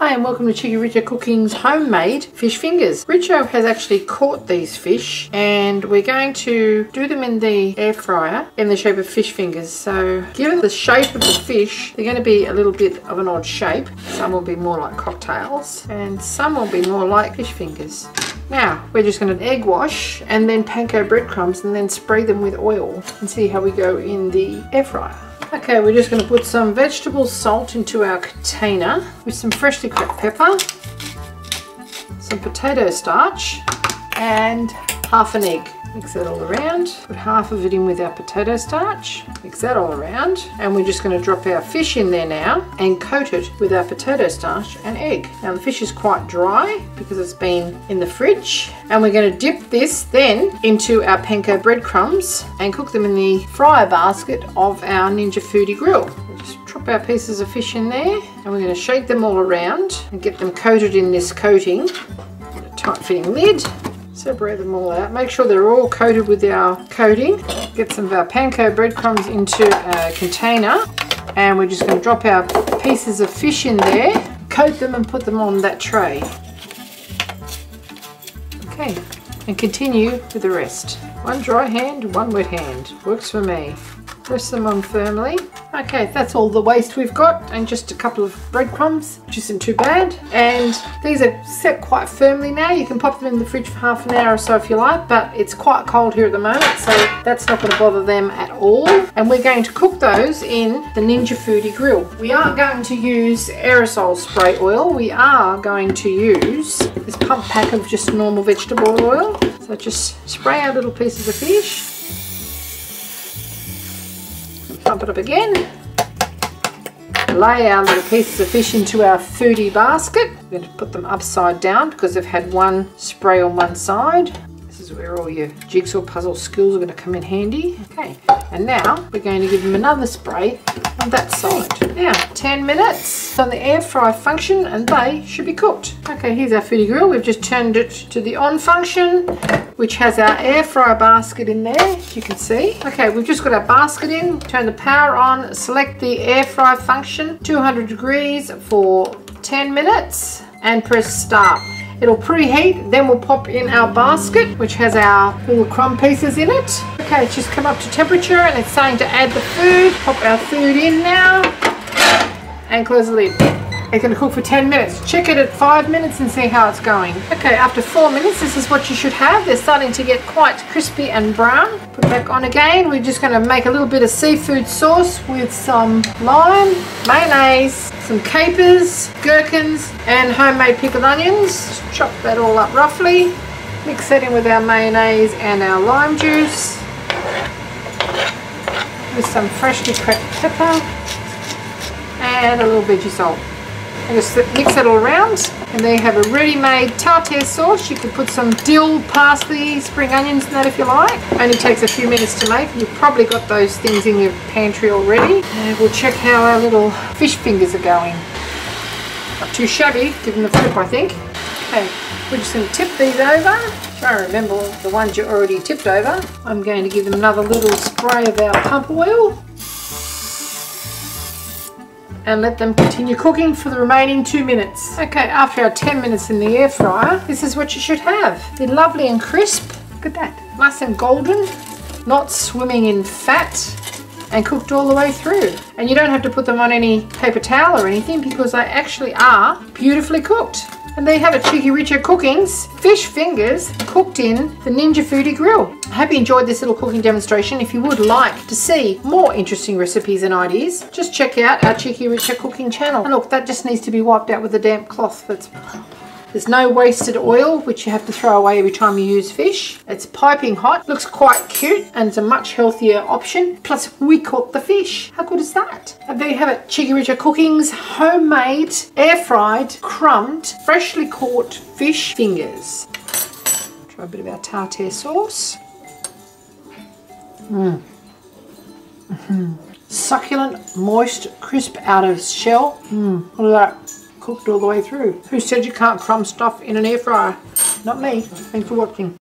Hi and welcome to Cheekyricho Cooking's homemade fish fingers. Richo has actually caught these fish and we're going to do them in the air fryer in the shape of fish fingers. So given the shape of the fish, they're going to be a little bit of an odd shape. Some will be more like cocktails and some will be more like fish fingers. Now we're just going to egg wash and then panko breadcrumbs and then spray them with oil and see how we go in the air fryer. Okay, we're just going to put some vegetable salt into our container with some freshly cracked pepper, some potato starch and half an egg. Mix that all around, put half of it in with our potato starch, mix that all around, and we're just going to drop our fish in there now and coat it with our potato starch and egg. Now the fish is quite dry because it's been in the fridge, and we're going to dip this then into our panko breadcrumbs and cook them in the fryer basket of our Ninja Foodi Grill. We'll just drop our pieces of fish in there and we're going to shake them all around and get them coated in this coating with a tight fitting lid. Separate them all out. Make sure they're all coated with our coating. Get some of our panko breadcrumbs into a container and we're just going to drop our pieces of fish in there, coat them and put them on that tray. Okay, and continue with the rest. One dry hand, one wet hand. Works for me. Press them on firmly. Okay, that's all the waste we've got and just a couple of breadcrumbs, which isn't too bad. And these are set quite firmly now. You can pop them in the fridge for half an hour or so if you like, but it's quite cold here at the moment, so that's not going to bother them at all. And we're going to cook those in the Ninja Foodi Grill. We aren't going to use aerosol spray oil. We are going to use this pump pack of just normal vegetable oil. So just spray our little pieces of fish. Pump it up again. Lay our little pieces of fish into our foodie basket. We're going to put them upside down because they've had one spray on one side. This is where all your jigsaw puzzle skills are going to come in handy. Okay, and now we're going to give them another spray on that side. Now, 10 minutes on the air fry function and they should be cooked. Okay, here's our foodie grill. We've just turned it to the on function, which has our air fryer basket in there, as you can see. Okay, we've just got our basket in, turn the power on, select the air fry function, 200 degrees for 10 minutes and press start. It'll preheat, then we'll pop in our basket, which has our little crumb pieces in it. Okay, it's just come up to temperature and it's saying to add the food. Pop our food in now and close the lid. It's going to cook for 10 minutes. Check it at 5 minutes and see how it's going. Okay, after 4 minutes, this is what you should have. They're starting to get quite crispy and brown. Put it back on again. We're just going to make a little bit of seafood sauce with some lime, mayonnaise, some capers, gherkins, and homemade pickled onions. Just chop that all up roughly. Mix that in with our mayonnaise and our lime juice. With some freshly cracked pepper and a little veggie salt. And just mix that all around, and there you have a ready-made tartare sauce. You could put some dill, parsley, spring onions in that if you like. Only takes a few minutes to make. You've probably got those things in your pantry already. And we'll check how our little fish fingers are going. Not too shabby, give them a flip I think. Okay, we're just going to tip these over. Try to remember the ones you already tipped over. I'm going to give them another little spray of our pump oil. And let them continue cooking for the remaining 2 minutes. Okay, after our 10 minutes in the air fryer, this is what you should have. They're lovely and crisp. Look at that. Nice and golden, not swimming in fat, and cooked all the way through. And you don't have to put them on any paper towel or anything because they actually are beautifully cooked. And there you have it, Cheekyricho Cooking's fish fingers cooked in the Ninja Foodi Grill. I hope you enjoyed this little cooking demonstration. If you would like to see more interesting recipes and ideas, just check out our Cheekyricho Cooking channel. And look, that just needs to be wiped out with a damp cloth. There's no wasted oil, which you have to throw away every time you use fish. It's piping hot, looks quite cute, and it's a much healthier option. Plus, we caught the fish. How good is that? And there you have it, Cheekyricho Cooking's homemade, air-fried, crumbed, freshly caught fish fingers. Try a bit of our tartare sauce. Succulent, moist, crisp out of shell. Look at that. Cooked all the way through. Who said you can't crumb stuff in an air fryer? Not me. Thanks for watching.